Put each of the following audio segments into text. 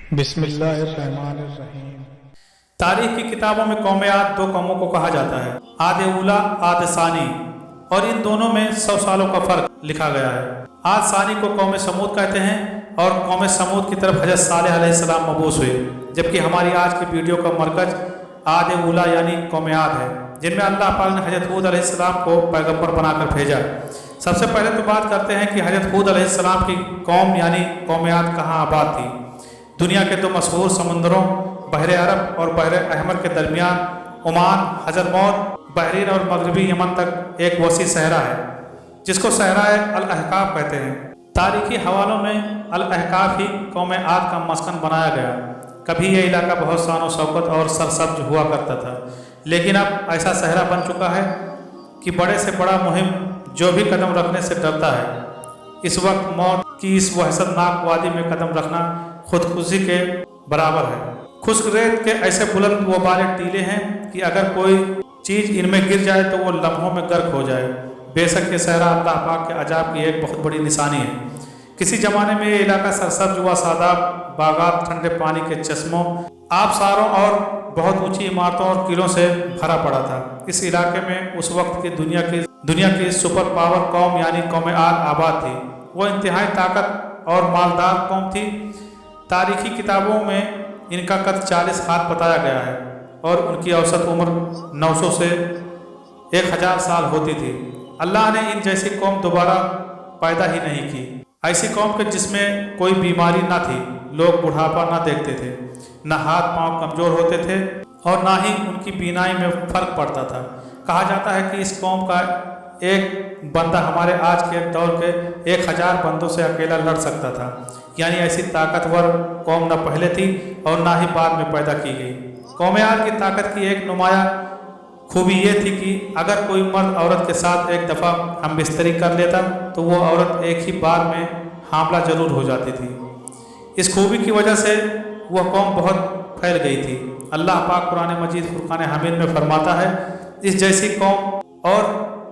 बिस्मिल्लाहिर्रहमानिर्रहीम। तारीख की किताबों में कौम आद दो कौमों को कहा जाता है, आद उला आद सानी, और इन दोनों में 100 सालों का फर्क लिखा गया है। आद सानी को कौम समूद कहते हैं और कौम समूद की तरफ हजरत सालेह अलैहिस्सलाम मबूस हुए, जबकि हमारी आज की वीडियो का मरकज आद उला यानी कौम आद है, जिनमें अल्लाह पाक ने हजरत हूद अलैहिस्सलाम को पैगंबर बनाकर भेजा। सबसे पहले तो बात करते हैं कि हजरत हूद अलैहिस्सलाम की कौम यानी कौम आद कहाँ आबाद थी। दुनिया के दो मशहूर समुंदरों बहर अरब और बहर अहमर के दरमियान ओमान, हजरमौत, बहरीन और मगरबी यमन तक एक वसी सहरा है, जिसको सहराए अल अहकाफ कहते हैं। तारीखी हवालों में अल अहकाफ ही कौम आद का मस्कन बनाया गया। कभी ये इलाका बहुत शान शौकत और सरसब्ज हुआ करता था, लेकिन अब ऐसा सहरा बन चुका है कि बड़े से बड़ा मुहिम जो भी कदम रखने से डरता है। इस वक्त मौत की इस वहशतनाक वादी में कदम रखना खुदकुशी के बराबर है। खुश्क रेत के ऐसे बुलंद व बाले टीले हैं कि अगर कोई चीज़ इनमें गिर जाए तो वो लम्हों में गर्क हो जाए। बेशक ये सहरा अल्लाह पाक के अजाब की एक बहुत बड़ी निशानी है। किसी ज़माने में ये इलाका सरसब्ज व सादाब बागात, ठंडे पानी के चश्मों, आबशारों और बहुत ऊंची इमारतों और किलों से भरा पड़ा था। इस इलाके में उस वक्त की दुनिया की सुपर पावर कौम यानी कौम आद आबाद थी। वो इंतहाई ताकत और मालदार कौम थी। तारीखी किताबों में इनका कद 40 हाथ बताया गया है और उनकी औसत उम्र 900 से 1000 साल होती थी। अल्लाह ने इन जैसी कौम दोबारा पैदा ही नहीं की, ऐसी कौम के जिसमें कोई बीमारी ना थी, लोग बुढ़ापा ना देखते थे, न हाथ पांव कमज़ोर होते थे और ना ही उनकी बीनाई में फ़र्क पड़ता था। कहा जाता है कि इस कौम का एक बंदा हमारे आज के दौर के 1000 बंदों से अकेला लड़ सकता था। यानी ऐसी ताकतवर कौम न पहले थी और ना ही बाद में पैदा की गई। कौम आद की ताकत की एक नुमाया खूबी ये थी कि अगर कोई मर्द औरत के साथ एक दफ़ा हम बिस्तरी कर लेता तो वो औरत एक ही बार में हामला जरूर हो जाती थी। इस खूबी की वजह से वह कौम बहुत फैल गई थी। अल्लाह पाक कुरान मजीद फुरकान हमीद में फरमाता है, इस जैसी कौम और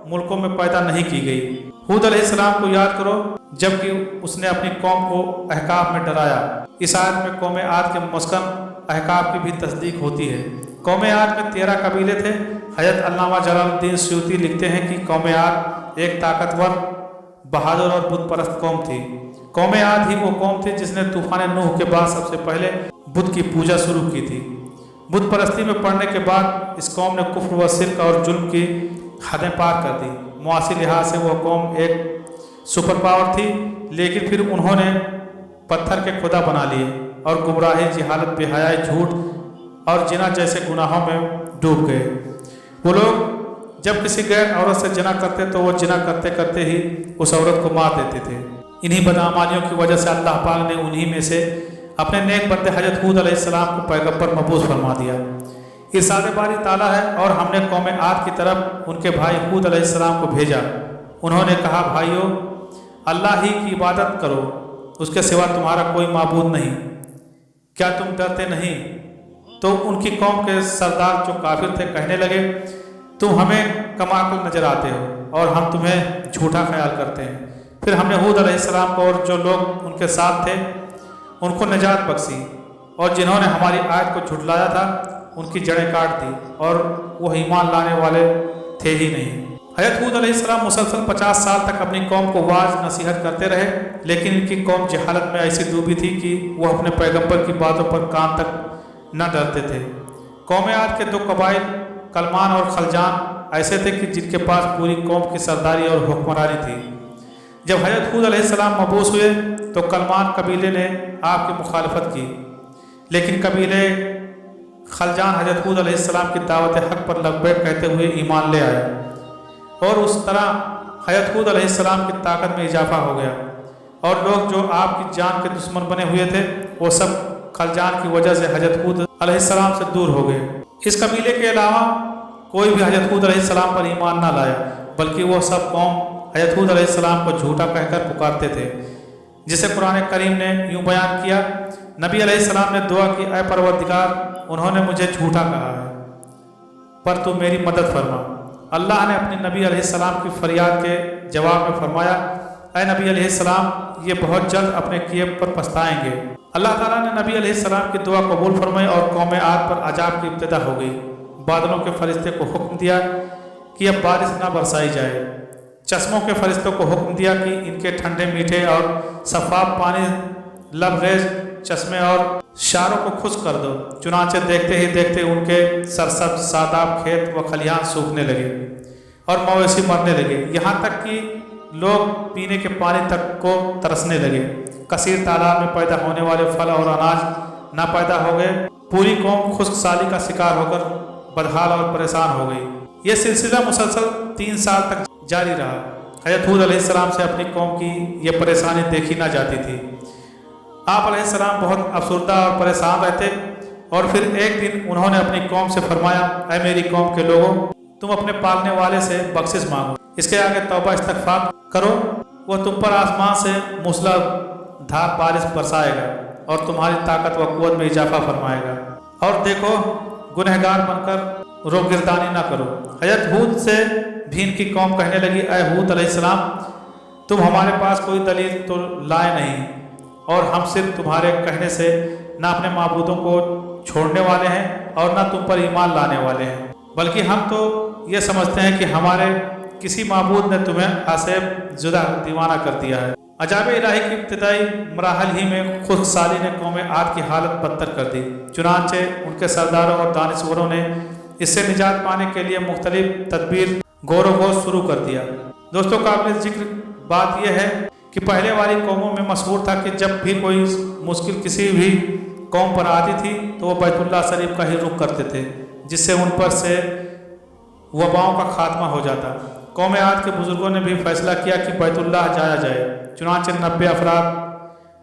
मुल्कों में पैदा नहीं की गई। हूद अलैहिस्सलाम को याद करो जबकि उसने अपनी कौम को अहकाफ में डराया। इस आयत में कौम आद के मस्कन अहकाफ की भी तस्दीक होती है। कौम आद में 13 कबीले थे। हज़रत अल्लामा जलालुद्दीन सयूती लिखते हैं कि कौम आद एक ताकतवर, बहादुर और बुत परस्त कौम थी। कौम आद ही वो कौम थी जिसने तूफान नूह के बाद सबसे पहले बुत की पूजा शुरू की थी। बुत परस्ती में पड़ने के बाद इस कौम ने कुफ्र व शिर्क और जुल्म की हदें पार कर दी। मुआसी लिहाज से वह कौम एक सुपर पावर थी, लेकिन फिर उन्होंने पत्थर के खुदा बना लिए और गुमराही, जिहालत, बेहयाई, झूठ और जिना जैसे गुनाहों में डूब गए। वो लोग जब किसी गैर औरत से जिना करते तो वो जिना करते करते ही उस औरत को मार देते थे। इन्हीं बदअमालियों की वजह से अल्लाह पाक ने उन्हीं में से अपने नेक बंदे हजरत हूद अलैहिस्सलाम को पैगंबर मबूस फरमा दिया। इरशाद बारी ताला है, और हमने कौम आद की तरफ उनके भाई हूद अलैहिस्सलाम को भेजा। उन्होंने कहा, भाइयों, अल्लाह ही की इबादत करो, उसके सिवा तुम्हारा कोई माबूद नहीं। क्या तुम डरते नहीं? तो उनकी कौम के सरदार जो काफिर थे कहने लगे, तुम हमें कमाकल नजर आते हो और हम तुम्हें झूठा ख्याल करते हैं। फिर हमने हूद अलैहिस्सलाम को और जो लोग उनके साथ थे उनको निजात बख्शी, और जिन्होंने हमारी आयत को झुठलाया था उनकी जड़ें काट दी और वो ईमान लाने वाले थे ही नहीं। हज़रत हूद अलैहिस्सलाम मुसलसल 50 साल तक अपनी कौम को वाज नसीहत करते रहे, लेकिन इनकी कौम जहालत में ऐसी डूबी थी कि वो अपने पैगंबर की बातों पर कान तक न डरते थे। कौम आद के 2 कबाइल कलमान और खलजान ऐसे थे कि जिनके पास पूरी कौम की सरदारी और हुक्मरानी थी। जब हज़रत हूद अलैहिस्सलाम मबूस हुए तो कलमान कबीले ने आपकी मुखालफत की, लेकिन कबीले खलजान हज़रत हूद अलैहिस्सलाम की दावत हक पर लब्बैक कहते हुए ईमान ले आए, और उस तरह हज़रत हूद अलैहिस्सलाम की ताकत में इजाफा हो गया, और लोग जो आपकी जान के दुश्मन बने हुए थे वो सब खलजान की वजह से हज़रत हूद अलैहिस्सलाम से दूर हो गए। इस कबीले के अलावा कोई भी हज़रत हूद अलैहिस्सलाम पर ईमान ना लाया, बल्कि वो सब कौम हज़रत हूद अलैहिस्सलाम को झूठा कहकर पुकारते थे, जिसे कुरान करीम ने यूँ बयान किया, नबी अलैहिस्सलाम ने दुआ की, ऐ परवरदिगार, उन्होंने मुझे झूठा कहा है, पर तू मेरी मदद फरमा। अल्लाह ने अपने नबी अलैहिस्सलाम की फरियाद के जवाब में फरमाया, ऐ नबी अलैहिस्सलाम, ये बहुत जल्द अपने किए पर पछताएंगे। اللہ ताला ने नबी अलैहिस्सलाम की दुआ कबूल फरमाई और कौम आद पर अजाब की इब्तिदा हो गई। बादलों के फरिश्ते को हुक्म दिया कि अब बारिश ना बरसाई जाए। चश्मों के फरिश्तों को हुक्म दिया कि इनके ठंडे मीठे और शफाफ पानी लबरेज चश्मे और शारों को खुश कर दो। चुनांचे देखते ही देखते उनके सरसब्ज सादाब खेत व खलिहान सूखने लगे और मवेशी मरने लगे, यहाँ तक कि लोग पीने के पानी तक को तरसने लगे। कसीर तादाद में पैदा होने वाले फल और अनाज ना पैदा हो गए। पूरी कौम खुश्क साली का शिकार होकर बदहाल और परेशान हो गई। ये सिलसिला मुसलसल 3 साल तक जारी रहा। हज़रत हूद अलैहिस्सलाम से अपनी कौम की ये परेशानी देखी ना जाती थी। आप अलैहिस्सलाम बहुत अफसरदा और परेशान रहते और फिर एक दिन उन्होंने अपनी कौम से फरमाया, ऐ मेरी कौम के लोगों, तुम अपने पालने वाले से बख्शिश मांगो, इसके आगे तौबा इस्तगफार करो, वो तुम पर आसमान से मूसलाधार बारिश बरसाएगा और तुम्हारी ताकत व कुव्वत में इजाफा फरमाएगा। और देखो, गुनहगार बनकर रोगिरदानी ना करो। हज़रत हूद से भी इनकी कौम कहने लगी, ऐ हूद अलैहिस्सलाम, तुम हमारे पास कोई दलील तो लाए नहीं और हम सिर्फ तुम्हारे कहने से ना अपने माबूदों को छोड़ने वाले हैं और ना तुम पर ईमान लाने वाले हैं, बल्कि हम तो ये समझते हैं कि हमारे किसी माबूद ने तुम्हें आसेब जुदा दीवाना कर दिया है। अजाब इलाही की इब्तिदाई मराहल ही में खुश्क साली ने कौम आद की हालत बदतर कर दी। चुनांचे उनके सरदारों और दानिशवरों ने इससे निजात पाने के लिए मुख्तलिफ तदबीर गौर गोश शुरू कर दिया। दोस्तों, काबिल जिक्र बात यह है कि पहले वाली कौमों में मशहूर था कि जब भी कोई मुश्किल किसी भी कौम पर आती थी तो वो बैतुल्लाह शरीफ का ही रुख करते थे, जिससे उन पर से वबाओं का खात्मा हो जाता। कौम आद के बुजुर्गों ने भी फैसला किया कि बैतुल्लाह जाया जाए। चुनांचे 90 अफराद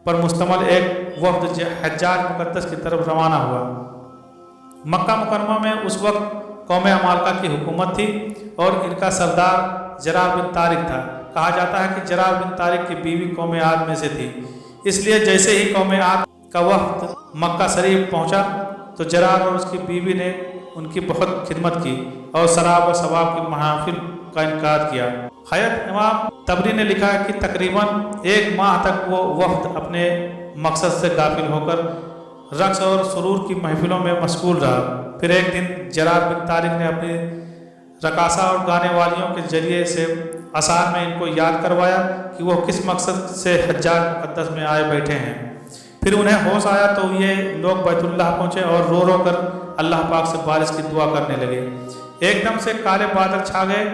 पर मुश्तमल एक वफ्द हज्जाज मुक़द्दस की तरफ रवाना हुआ। मक्का मुकरमा में उस वक्त कौम अमालका की हुकूमत थी और इनका सरदार जरार बिन तारिक था। कहा जाता है कि जरार बिन तारिक की बीवी कौम आद में से थी, इसलिए जैसे ही कौम आद का वफ्द मक्का शरीफ पहुंचा तो जरार और उसकी बीवी ने उनकी बहुत खिदमत की और शराब और शबाब की महफिल का इनकार किया। हज़रत इमाम तबरी ने लिखा है कि तकरीबन 1 माह तक वो वफ्द अपने मकसद से गाफिल होकर रक्स और सुरूर की महफिलों में मशगूल रहा। फिर एक दिन जरार बिन तारिक ने अपनी रकासा और गाने वालियों के जरिए से असार में इनको याद करवाया कि वो किस मकसद से हज्जाज मुक़द्दस में आए बैठे हैं। फिर उन्हें होश आया तो ये लोग बैतुल्लाह पहुँचे और रो रो कर अल्लाह पाक से बारिश की दुआ करने लगे। एकदम से काले बादल छा गए।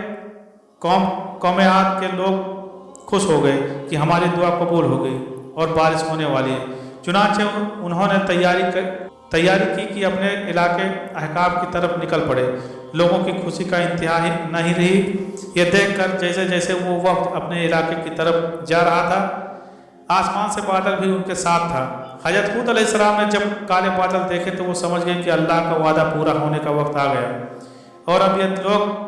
कौम आद के लोग खुश हो गए कि हमारी दुआ कबूल हो गई और बारिश होने वाली है। चुनांचे उन्होंने तैयारी की कि अपने इलाके अहकाब की तरफ निकल पड़े। लोगों की खुशी का इंतहा ही नहीं रही। ये देखकर जैसे जैसे वो वक्त अपने इलाके की तरफ जा रहा था, आसमान से बादल भी उनके साथ था। हज़रत हूद अलैहिस्सलाम ने जब काले बादल देखे तो वो समझ गए कि अल्लाह का वादा पूरा होने का वक्त आ गया और अब ये लोग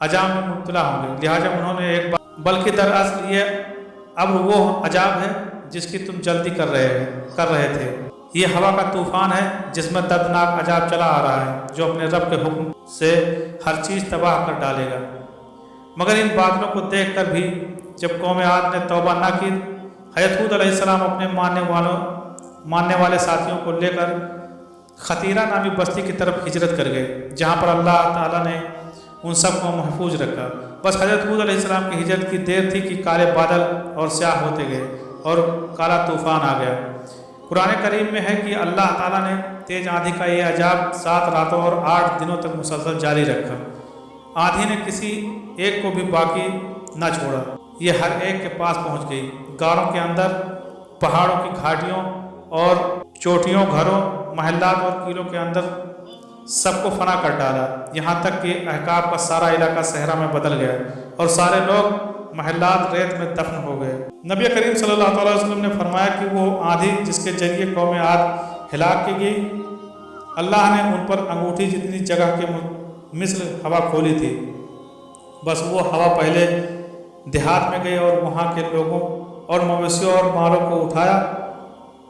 अजाब में मुब्तला होंगे। लिहाजा उन्होंने एक बार, बल्कि दरअसल ये अब वो अजाब है जिसकी तुम जल्दी कर रहे थे। ये हवा का तूफान है जिसमें दर्दनाक अजाब चला आ रहा है, जो अपने रब के हुक्म से हर चीज़ तबाह कर डालेगा। मगर इन बादलों को देखकर भी जब कौम आद ने तौबा ना की, हज़रत हूद अलैहिस्सलाम अपने मानने वाले साथियों को लेकर खतीरा नामी बस्ती की तरफ हिजरत कर गए, जहाँ पर अल्लाह ताला ने उन सब को महफूज रखा। बस हज़रत हूद अलैहिस्सलाम की हिजरत की देर थी कि काले बादल और स्याह होते गए और काला तूफान आ गया। कुरान करीम में है कि अल्लाह ताला ने तेज आंधी का ये अजाब 7 रातों और 8 दिनों तक मुसलसल जारी रखा। आंधी ने किसी एक को भी बाकी न छोड़ा। ये हर एक के पास पहुंच गई। गारों के अंदर, पहाड़ों की घाटियों और चोटियों, घरों, महल्लात और किलों के अंदर सबको फना कर डाला। यहाँ तक कि अहकाब का सारा इलाका सहरा में बदल गया और सारे लोग महल्लात रेत में दफन हो गए। नबी करीम सल्लल्लाहु अलैहि वसल्लम ने फरमाया कि वो आंधी जिसके जरिए कौम आद हिलाक की गई, अल्लाह ने उन पर अंगूठी जितनी जगह के मिस्ल हवा खोली थी। बस वो हवा पहले देहात में गई और वहाँ के लोगों और मवेशियों और मालों को उठाया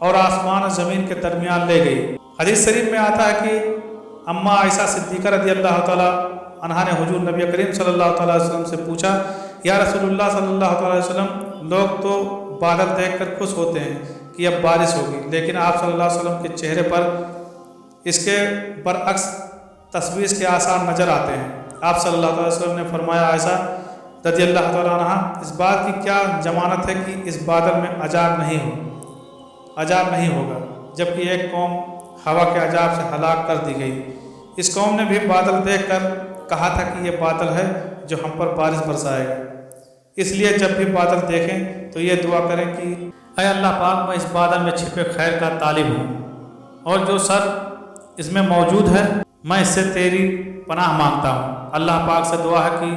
और आसमान और ज़मीन के दरमियान ले गई। हदीस शरीफ में आता है कि अम्मा आयशा सिद्दीक़ा रज़ी अल्लाह ताला अन्हा ने हुजूर नबी करीम सल्लल्लाहु अलैहि वसल्लम से पूछा, या रसूलुल्लाह सल्लल्लाहु अलैहि वसल्लम, लोग तो बादल देखकर खुश होते हैं कि कि अब बारिश होगी, लेकिन आप सल्लल्लाहु अलैहि वसल्लम के चेहरे पर इसके बरअक्स तशवीश के आसार नज़र आते हैं। आप सल्लल्लाहु अलैहि वसल्लम ने फरमाया, आयशा रज़ियल्लाहु तआला अन्हा, इस बात की क्या जमानत है कि इस बादल में अजाब नहीं होगा, जबकि एक कौम हवा के अजाब से हलाक कर दी गई। इस कौम ने भी बादल देखकर कहा था कि ये बादल है जो हम पर बारिश बरसाएगा। इसलिए जब भी बादल देखें तो ये दुआ करें कि ऐ अल्लाह पाक, मैं इस बादल में छिपे खैर का तालिब हूँ और जो सर इसमें मौजूद है मैं इससे तेरी पनाह मांगता हूँ। अल्लाह पाक से दुआ है कि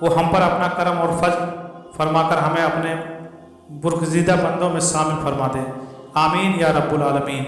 वो हम पर अपना करम और फजल फरमाकर हमें अपने बुरगज़ीदा बंदों में शामिल फरमा दे। आमीन या रब्बुल आलमीन।